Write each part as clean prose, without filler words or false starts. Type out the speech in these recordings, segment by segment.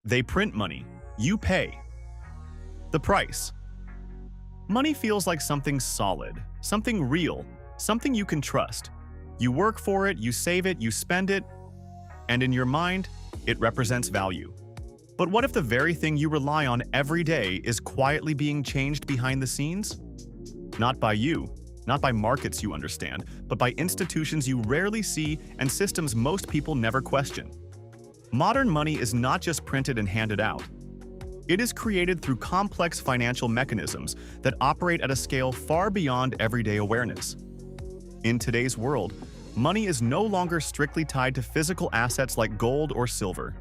They print money. You pay. The price. Money feels like something solid, something real, something you can trust. You work for it, you save it, you spend it, and in your mind, it represents value. But what if the very thing you rely on every day is quietly being changed behind the scenes? Not by you, not by markets you understand, but by institutions you rarely see and systems most people never question. Modern money is not just printed and handed out. It is created through complex financial mechanisms that operate at a scale far beyond everyday awareness. In today's world, money is no longer strictly tied to physical assets like gold or silver.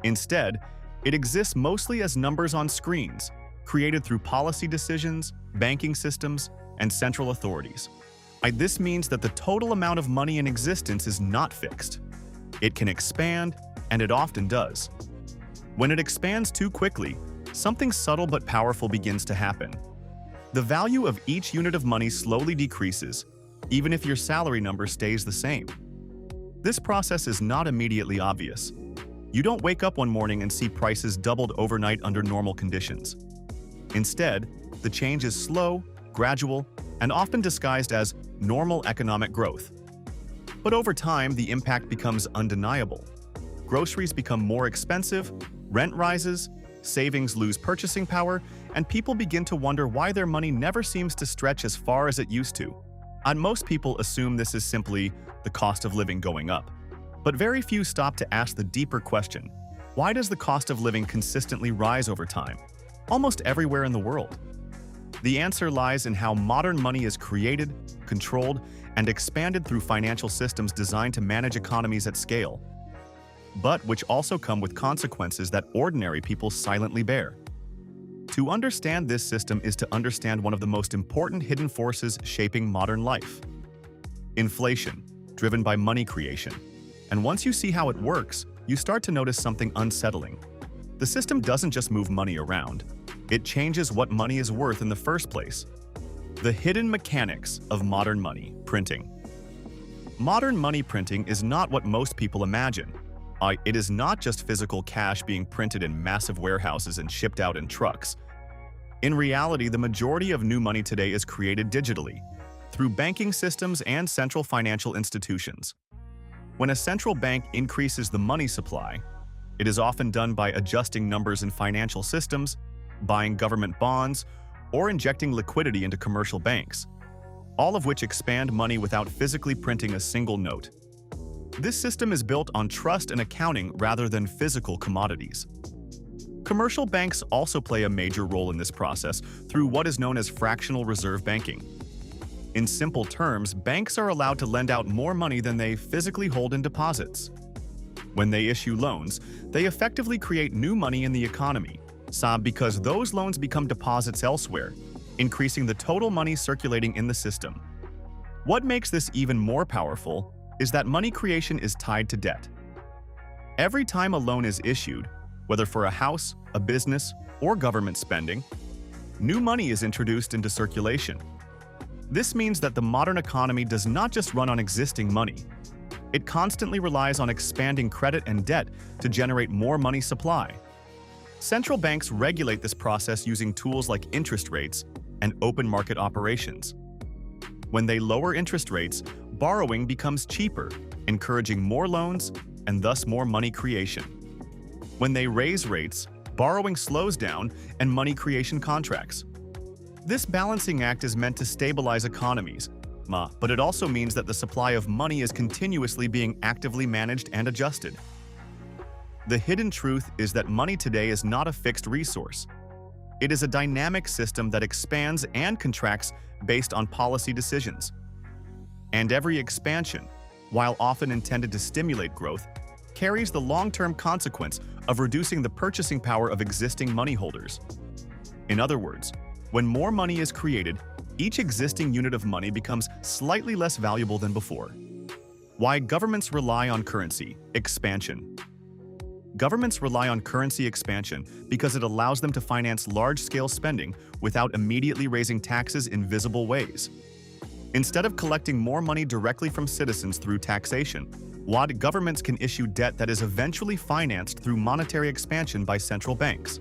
Instead, it exists mostly as numbers on screens, created through policy decisions, banking systems, and central authorities. This means that the total amount of money in existence is not fixed. It can expand, and it often does. When it expands too quickly, something subtle but powerful begins to happen. The value of each unit of money slowly decreases, even if your salary number stays the same. This process is not immediately obvious. You don't wake up one morning and see prices doubled overnight under normal conditions. Instead, the change is slow, gradual, and often disguised as normal economic growth. But over time, the impact becomes undeniable. Groceries become more expensive, rent rises, savings lose purchasing power, and people begin to wonder why their money never seems to stretch as far as it used to. And most people assume this is simply the cost of living going up. But very few stop to ask the deeper question: why does the cost of living consistently rise over time, almost everywhere in the world? The answer lies in how modern money is created, controlled, and expanded through financial systems designed to manage economies at scale, but which also come with consequences that ordinary people silently bear. To understand this system is to understand one of the most important hidden forces shaping modern life: inflation, driven by money creation. And once you see how it works, you start to notice something unsettling. The system doesn't just move money around, it changes what money is worth in the first place. The hidden mechanics of modern money printing. Modern money printing is not what most people imagine. It is not just physical cash being printed in massive warehouses and shipped out in trucks. In reality, the majority of new money today is created digitally, through banking systems and central financial institutions. When a central bank increases the money supply, it is often done by adjusting numbers in financial systems, buying government bonds, or injecting liquidity into commercial banks, all of which expand money without physically printing a single note. This system is built on trust and accounting rather than physical commodities. Commercial banks also play a major role in this process through what is known as fractional reserve banking. In simple terms, banks are allowed to lend out more money than they physically hold in deposits. When they issue loans, they effectively create new money in the economy, because those loans become deposits elsewhere, increasing the total money circulating in the system. What makes this even more powerful is that money creation is tied to debt. Every time a loan is issued, whether for a house, a business, or government spending, new money is introduced into circulation. This means that the modern economy does not just run on existing money. It constantly relies on expanding credit and debt to generate more money supply. Central banks regulate this process using tools like interest rates and open market operations. When they lower interest rates, borrowing becomes cheaper, encouraging more loans and thus more money creation. When they raise rates, borrowing slows down and money creation contracts. This balancing act is meant to stabilize economies, but it also means that the supply of money is continuously being actively managed and adjusted. The hidden truth is that money today is not a fixed resource. It is a dynamic system that expands and contracts based on policy decisions. And every expansion, while often intended to stimulate growth, carries the long-term consequence of reducing the purchasing power of existing money holders. In other words, when more money is created, each existing unit of money becomes slightly less valuable than before. Why governments rely on currency expansion. Governments rely on currency expansion because it allows them to finance large-scale spending without immediately raising taxes in visible ways. Instead of collecting more money directly from citizens through taxation, while governments can issue debt that is eventually financed through monetary expansion by central banks.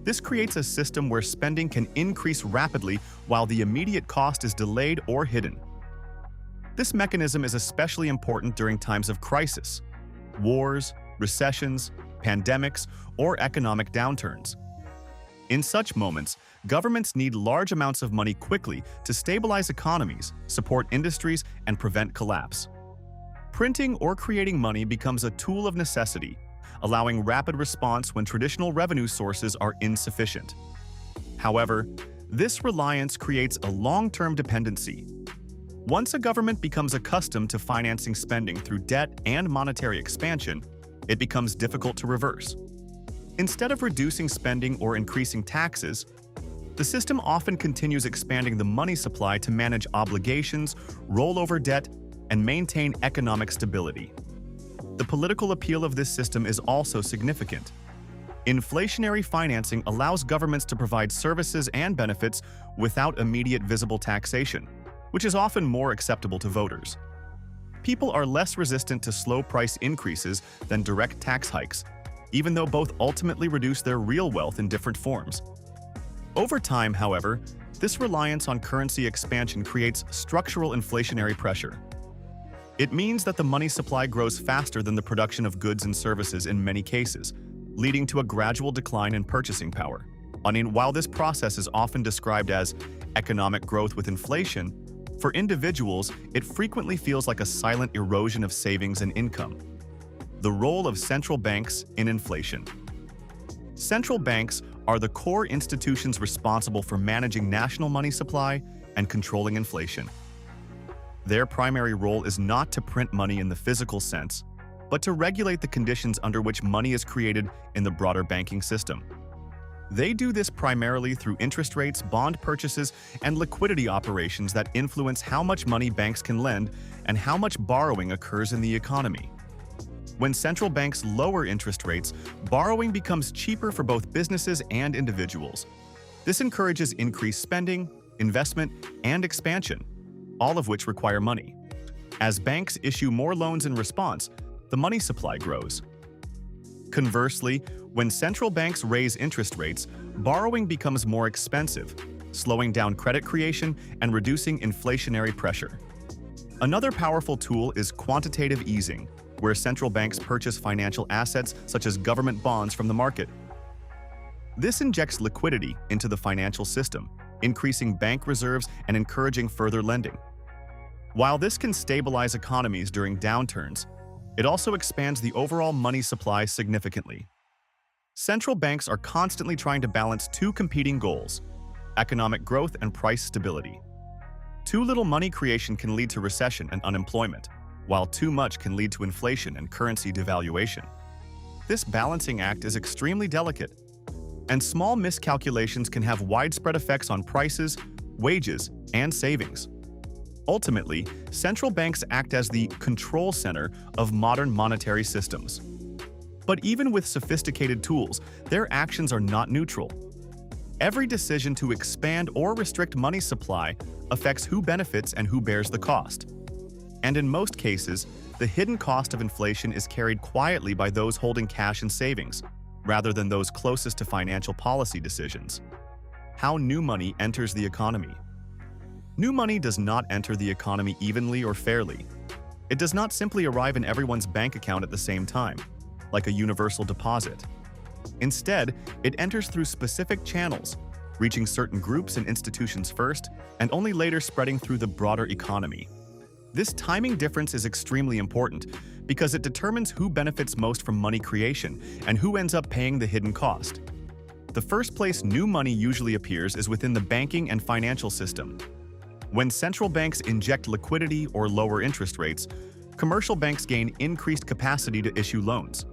This creates a system where spending can increase rapidly while the immediate cost is delayed or hidden. This mechanism is especially important during times of crisis, wars, recessions, pandemics, or economic downturns. In such moments, governments need large amounts of money quickly to stabilize economies, support industries, and prevent collapse. Printing or creating money becomes a tool of necessity, allowing rapid response when traditional revenue sources are insufficient. However, this reliance creates a long-term dependency. Once a government becomes accustomed to financing spending through debt and monetary expansion, it becomes difficult to reverse. Instead of reducing spending or increasing taxes, the system often continues expanding the money supply to manage obligations, roll over debt, and maintain economic stability. The political appeal of this system is also significant. Inflationary financing allows governments to provide services and benefits without immediate visible taxation, which is often more acceptable to voters. People are less resistant to slow price increases than direct tax hikes, even though both ultimately reduce their real wealth in different forms. Over time, however, this reliance on currency expansion creates structural inflationary pressure. It means that the money supply grows faster than the production of goods and services in many cases, leading to a gradual decline in purchasing power. While this process is often described as economic growth with inflation, for individuals, it frequently feels like a silent erosion of savings and income. The role of central banks in inflation. Central banks are the core institutions responsible for managing national money supply and controlling inflation. Their primary role is not to print money in the physical sense, but to regulate the conditions under which money is created in the broader banking system. They do this primarily through interest rates, bond purchases, and liquidity operations that influence how much money banks can lend and how much borrowing occurs in the economy. When central banks lower interest rates, borrowing becomes cheaper for both businesses and individuals. This encourages increased spending, investment, and expansion, all of which require money. As banks issue more loans in response, the money supply grows. Conversely, when central banks raise interest rates, borrowing becomes more expensive, slowing down credit creation and reducing inflationary pressure. Another powerful tool is quantitative easing, where central banks purchase financial assets such as government bonds from the market. This injects liquidity into the financial system, increasing bank reserves and encouraging further lending. While this can stabilize economies during downturns, it also expands the overall money supply significantly. Central banks are constantly trying to balance two competing goals: economic growth and price stability. Too little money creation can lead to recession and unemployment, while too much can lead to inflation and currency devaluation. This balancing act is extremely delicate, and small miscalculations can have widespread effects on prices, wages, and savings. Ultimately, central banks act as the control center of modern monetary systems. But even with sophisticated tools, their actions are not neutral. Every decision to expand or restrict money supply affects who benefits and who bears the cost. And in most cases, the hidden cost of inflation is carried quietly by those holding cash and savings, rather than those closest to financial policy decisions. How new money enters the economy. New money does not enter the economy evenly or fairly. It does not simply arrive in everyone's bank account at the same time, like a universal deposit. Instead, it enters through specific channels, reaching certain groups and institutions first, and only later spreading through the broader economy. This timing difference is extremely important because it determines who benefits most from money creation and who ends up paying the hidden cost. The first place new money usually appears is within the banking and financial system. When central banks inject liquidity or lower interest rates, commercial banks gain increased capacity to issue loans.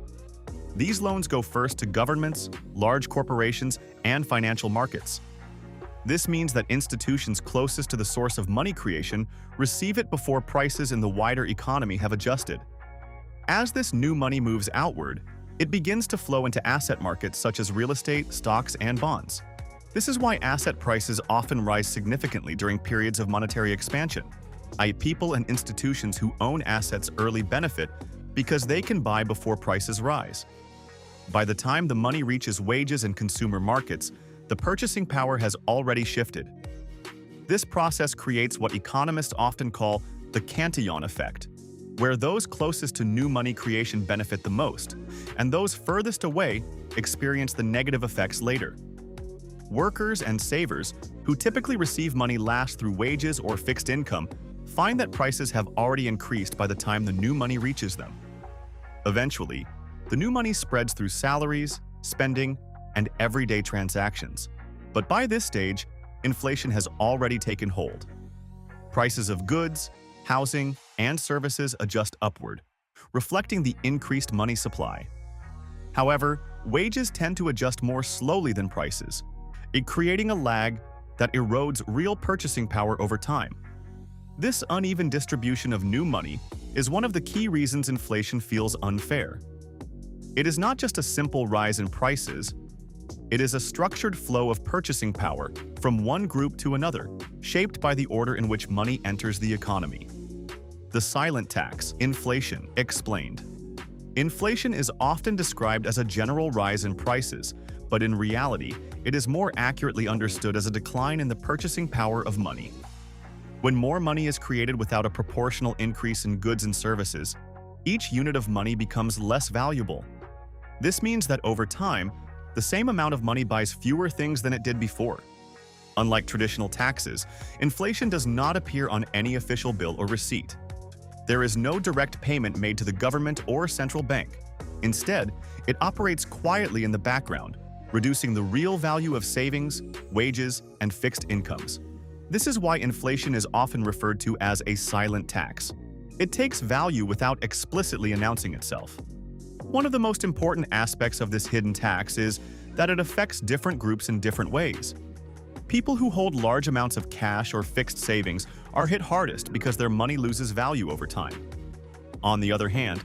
These loans go first to governments, large corporations, and financial markets. This means that institutions closest to the source of money creation receive it before prices in the wider economy have adjusted. As this new money moves outward, it begins to flow into asset markets such as real estate, stocks, and bonds. This is why asset prices often rise significantly during periods of monetary expansion. People and institutions who own assets early benefit because they can buy before prices rise. By the time the money reaches wages and consumer markets, the purchasing power has already shifted. This process creates what economists often call the Cantillon effect, where those closest to new money creation benefit the most, and those furthest away experience the negative effects later. Workers and savers, who typically receive money last through wages or fixed income, find that prices have already increased by the time the new money reaches them. Eventually, the new money spreads through salaries, spending, and everyday transactions. But by this stage, inflation has already taken hold. Prices of goods, housing, and services adjust upward, reflecting the increased money supply. However, wages tend to adjust more slowly than prices, creating a lag that erodes real purchasing power over time. This uneven distribution of new money is one of the key reasons inflation feels unfair. It is not just a simple rise in prices, it is a structured flow of purchasing power from one group to another, shaped by the order in which money enters the economy. The silent tax, inflation, explained. Inflation is often described as a general rise in prices, but in reality, it is more accurately understood as a decline in the purchasing power of money. When more money is created without a proportional increase in goods and services, each unit of money becomes less valuable. This means that over time, the same amount of money buys fewer things than it did before. Unlike traditional taxes, inflation does not appear on any official bill or receipt. There is no direct payment made to the government or central bank. Instead, it operates quietly in the background, reducing the real value of savings, wages, and fixed incomes. This is why inflation is often referred to as a silent tax. It takes value without explicitly announcing itself. One of the most important aspects of this hidden tax is that it affects different groups in different ways. People who hold large amounts of cash or fixed savings are hit hardest because their money loses value over time. On the other hand,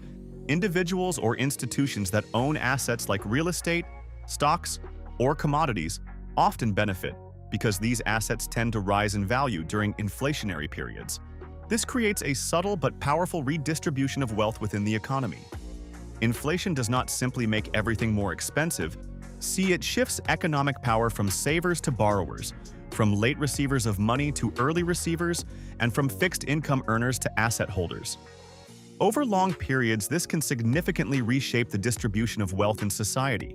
individuals or institutions that own assets like real estate, stocks, or commodities often benefit because these assets tend to rise in value during inflationary periods. This creates a subtle but powerful redistribution of wealth within the economy. Inflation does not simply make everything more expensive. See, it shifts economic power from savers to borrowers, from late receivers of money to early receivers, and from fixed income earners to asset holders. Over long periods, this can significantly reshape the distribution of wealth in society.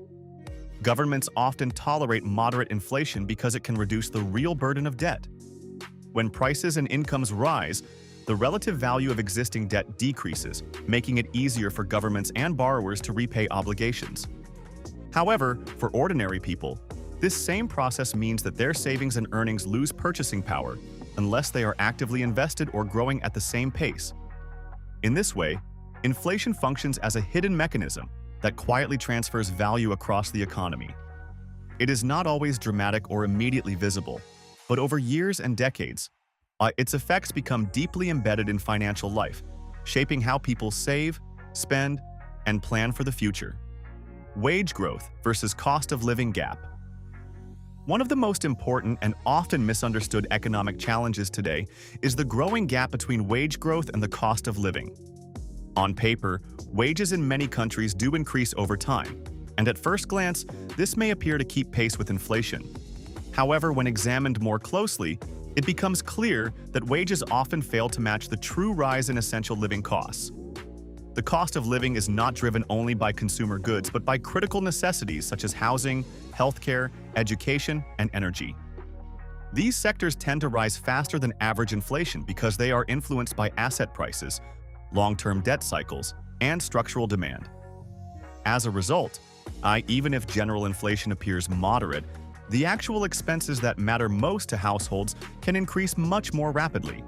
Governments often tolerate moderate inflation because it can reduce the real burden of debt. When prices and incomes rise, the relative value of existing debt decreases, making it easier for governments and borrowers to repay obligations. However, for ordinary people, this same process means that their savings and earnings lose purchasing power unless they are actively invested or growing at the same pace. In this way, inflation functions as a hidden mechanism that quietly transfers value across the economy. It is not always dramatic or immediately visible, but over years and decades, its effects become deeply embedded in financial life, shaping how people save, spend, and plan for the future. Wage growth versus cost of living gap. One of the most important and often misunderstood economic challenges today is the growing gap between wage growth and the cost of living. On paper, wages in many countries do increase over time, and at first glance, this may appear to keep pace with inflation. However, when examined more closely, it becomes clear that wages often fail to match the true rise in essential living costs. The cost of living is not driven only by consumer goods, but by critical necessities such as housing, healthcare, education, and energy. These sectors tend to rise faster than average inflation because they are influenced by asset prices, long-term debt cycles, and structural demand. As a result, even if general inflation appears moderate, the actual expenses that matter most to households can increase much more rapidly.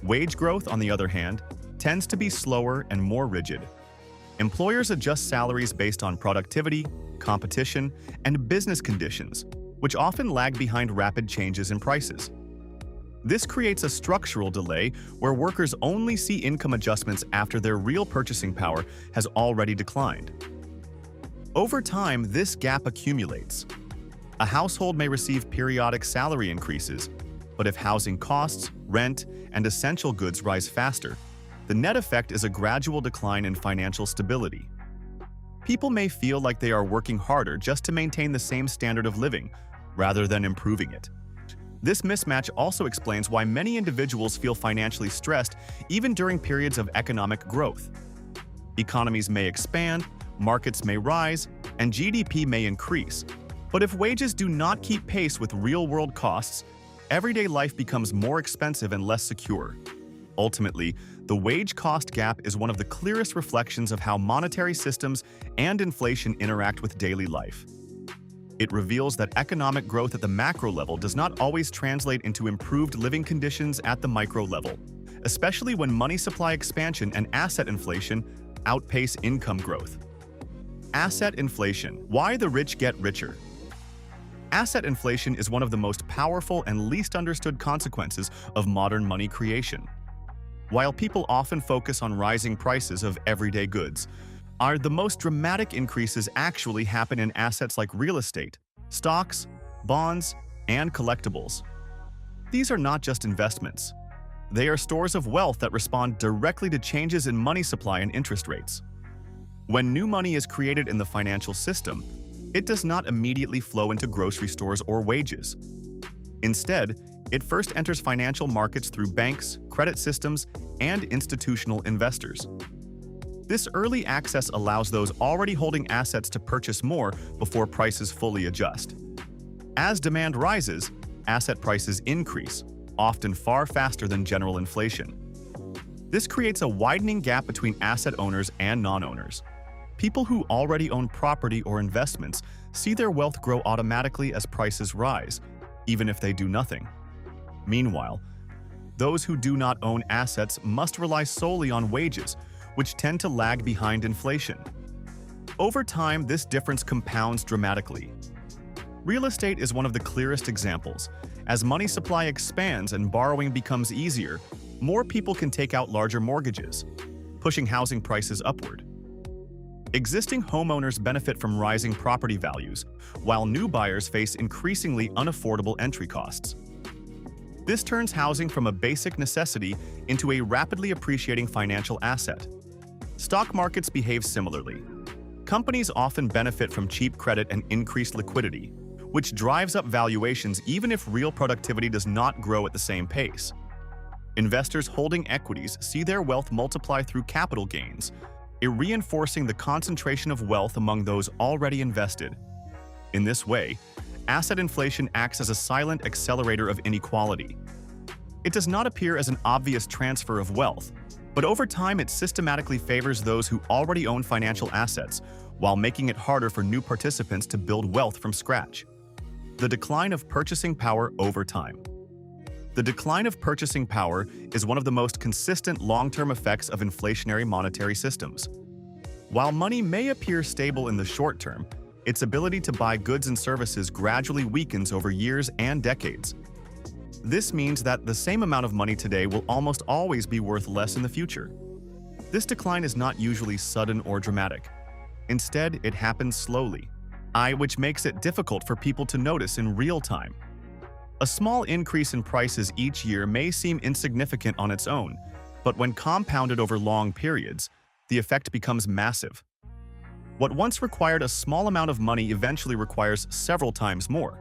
Wage growth, on the other hand, tends to be slower and more rigid. Employers adjust salaries based on productivity, competition, and business conditions, which often lag behind rapid changes in prices. This creates a structural delay where workers only see income adjustments after their real purchasing power has already declined. Over time, this gap accumulates. A household may receive periodic salary increases, But if housing costs, rent, and essential goods rise faster, the net effect is a gradual decline in financial stability. People may feel like they are working harder just to maintain the same standard of living, rather than improving it. This mismatch also explains why many individuals feel financially stressed even during periods of economic growth. Economies may expand, markets may rise, and GDP may increase. But if wages do not keep pace with real-world costs, everyday life becomes more expensive and less secure. Ultimately, the wage-cost gap is one of the clearest reflections of how monetary systems and inflation interact with daily life. It reveals that economic growth at the macro level does not always translate into improved living conditions at the micro level, especially when money supply expansion and asset inflation outpace income growth. Asset inflation. Why the rich get richer? Asset inflation is one of the most powerful and least understood consequences of modern money creation. While people often focus on rising prices of everyday goods, the most dramatic increases actually happen in assets like real estate, stocks, bonds, and collectibles. These are not just investments. They are stores of wealth that respond directly to changes in money supply and interest rates. When new money is created in the financial system, it does not immediately flow into grocery stores or wages. Instead, it first enters financial markets through banks, credit systems, and institutional investors. This early access allows those already holding assets to purchase more before prices fully adjust. As demand rises, asset prices increase, often far faster than general inflation. This creates a widening gap between asset owners and non-owners. People who already own property or investments see their wealth grow automatically as prices rise, even if they do nothing. Meanwhile, those who do not own assets must rely solely on wages, which tend to lag behind inflation. Over time, this difference compounds dramatically. Real estate is one of the clearest examples. As money supply expands and borrowing becomes easier, more people can take out larger mortgages, pushing housing prices upward. Existing homeowners benefit from rising property values, while new buyers face increasingly unaffordable entry costs. This turns housing from a basic necessity into a rapidly appreciating financial asset. Stock markets behave similarly. Companies often benefit from cheap credit and increased liquidity, which drives up valuations even if real productivity does not grow at the same pace. Investors holding equities see their wealth multiply through capital gains, reinforcing the concentration of wealth among those already invested. In this way, asset inflation acts as a silent accelerator of inequality. It does not appear as an obvious transfer of wealth, but over time it systematically favors those who already own financial assets, while making it harder for new participants to build wealth from scratch. The decline of purchasing power over time. The decline of purchasing power is one of the most consistent long-term effects of inflationary monetary systems. While money may appear stable in the short term, its ability to buy goods and services gradually weakens over years and decades. This means that the same amount of money today will almost always be worth less in the future. This decline is not usually sudden or dramatic. Instead, it happens slowly, which makes it difficult for people to notice in real time. A small increase in prices each year may seem insignificant on its own, but when compounded over long periods, the effect becomes massive. What once required a small amount of money eventually requires several times more.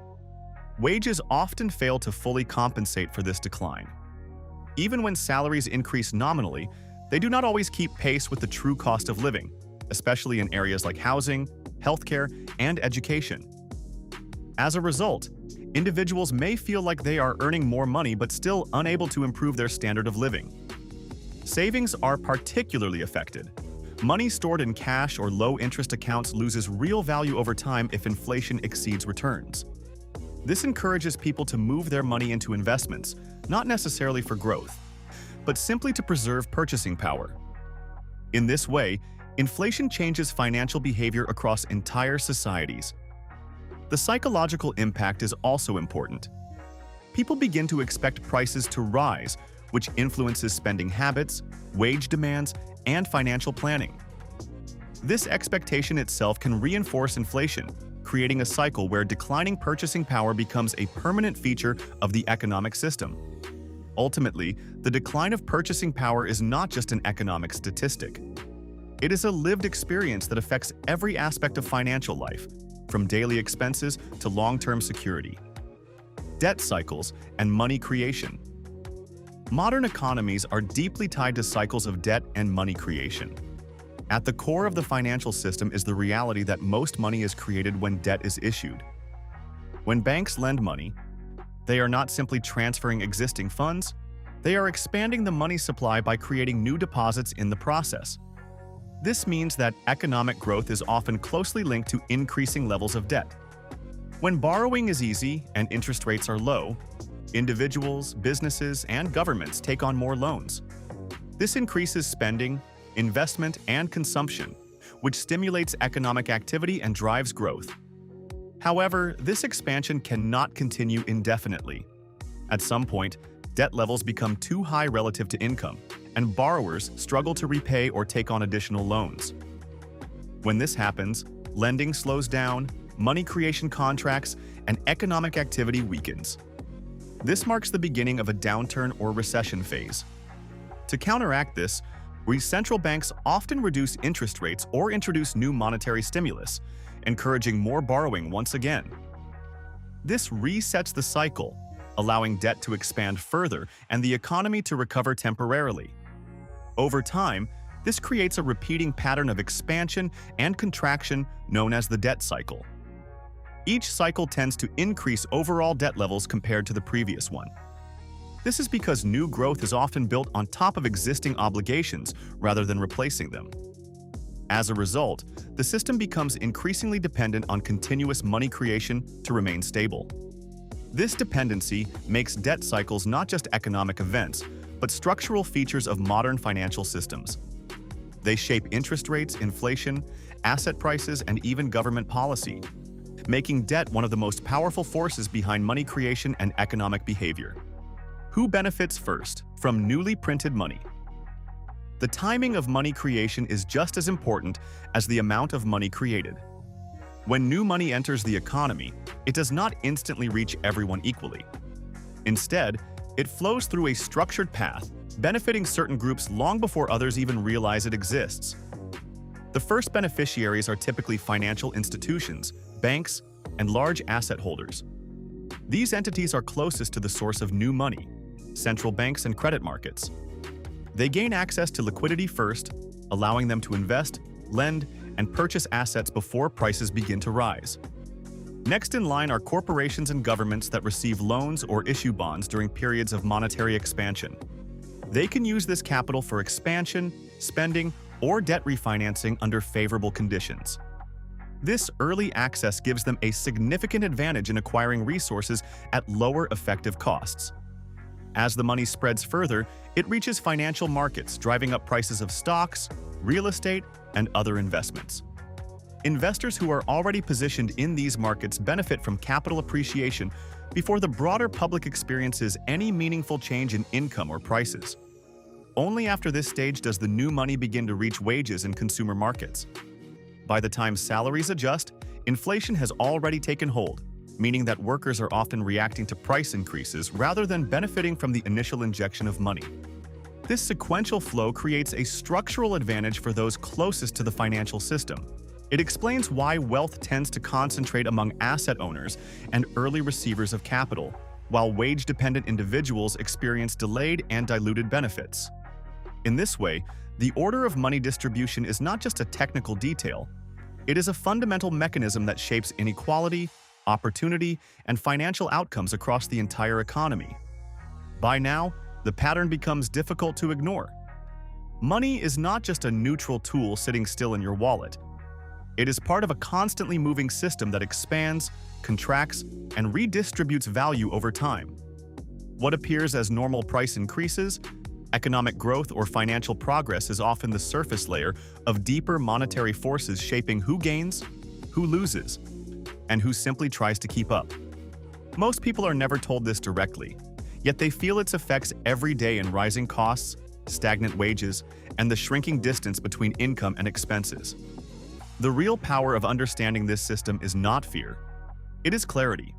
Wages often fail to fully compensate for this decline. Even when salaries increase nominally, they do not always keep pace with the true cost of living, especially in areas like housing, healthcare, and education. As a result, individuals may feel like they are earning more money but still unable to improve their standard of living. Savings are particularly affected. Money stored in cash or low-interest accounts loses real value over time if inflation exceeds returns. This encourages people to move their money into investments, not necessarily for growth, but simply to preserve purchasing power. In this way, inflation changes financial behavior across entire societies. The psychological impact is also important. People begin to expect prices to rise, which influences spending habits, wage demands, and financial planning. This expectation itself can reinforce inflation, creating a cycle where declining purchasing power becomes a permanent feature of the economic system. Ultimately, the decline of purchasing power is not just an economic statistic. It is a lived experience that affects every aspect of financial life, from daily expenses to long-term security. Debt cycles and money creation. Modern economies are deeply tied to cycles of debt and money creation. At the core of the financial system is the reality that most money is created when debt is issued. When banks lend money, they are not simply transferring existing funds, they are expanding the money supply by creating new deposits in the process. This means that economic growth is often closely linked to increasing levels of debt. When borrowing is easy and interest rates are low, individuals, businesses, and governments take on more loans. This increases spending, investment, and consumption, which stimulates economic activity and drives growth. However, this expansion cannot continue indefinitely. At some point, debt levels become too high relative to income, and borrowers struggle to repay or take on additional loans. When this happens, lending slows down, money creation contracts, and economic activity weakens. This marks the beginning of a downturn or recession phase. To counteract this, central banks often reduce interest rates or introduce new monetary stimulus, encouraging more borrowing once again. This resets the cycle, allowing debt to expand further and the economy to recover temporarily. Over time, this creates a repeating pattern of expansion and contraction known as the debt cycle. Each cycle tends to increase overall debt levels compared to the previous one. This is because new growth is often built on top of existing obligations rather than replacing them. As a result, the system becomes increasingly dependent on continuous money creation to remain stable. This dependency makes debt cycles not just economic events, but structural features of modern financial systems. They shape interest rates, inflation, asset prices, and even government policy, making debt one of the most powerful forces behind money creation and economic behavior. Who benefits first from newly printed money? The timing of money creation is just as important as the amount of money created. When new money enters the economy, it does not instantly reach everyone equally. Instead, it flows through a structured path, benefiting certain groups long before others even realize it exists. The first beneficiaries are typically financial institutions, banks, and large asset holders. These entities are closest to the source of new money, central banks and credit markets. They gain access to liquidity first, allowing them to invest, lend, and purchase assets before prices begin to rise. Next in line are corporations and governments that receive loans or issue bonds during periods of monetary expansion. They can use this capital for expansion, spending, or debt refinancing under favorable conditions. This early access gives them a significant advantage in acquiring resources at lower effective costs. As the money spreads further, it reaches financial markets, driving up prices of stocks, real estate, and other investments. Investors who are already positioned in these markets benefit from capital appreciation before the broader public experiences any meaningful change in income or prices. Only after this stage does the new money begin to reach wages in consumer markets. By the time salaries adjust, inflation has already taken hold, meaning that workers are often reacting to price increases rather than benefiting from the initial injection of money. This sequential flow creates a structural advantage for those closest to the financial system. It explains why wealth tends to concentrate among asset owners and early receivers of capital, while wage-dependent individuals experience delayed and diluted benefits. In this way, the order of money distribution is not just a technical detail. It is a fundamental mechanism that shapes inequality, opportunity, and financial outcomes across the entire economy. By now, the pattern becomes difficult to ignore. Money is not just a neutral tool sitting still in your wallet. It is part of a constantly moving system that expands, contracts, and redistributes value over time. What appears as normal price increases, economic growth, or financial progress is often the surface layer of deeper monetary forces shaping who gains, who loses, and who simply tries to keep up. Most people are never told this directly, yet they feel its effects every day in rising costs, stagnant wages, and the shrinking distance between income and expenses. The real power of understanding this system is not fear. It is clarity.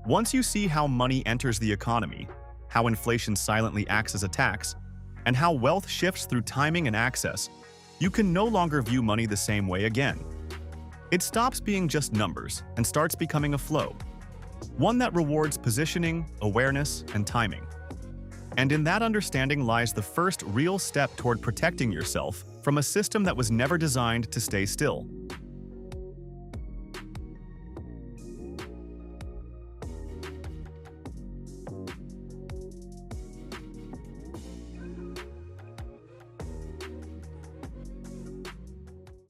Once you see how money enters the economy, how inflation silently acts as a tax, and how wealth shifts through timing and access, you can no longer view money the same way again. It stops being just numbers and starts becoming a flow, one that rewards positioning, awareness, and timing. And in that understanding lies the first real step toward protecting yourself from a system that was never designed to stay still.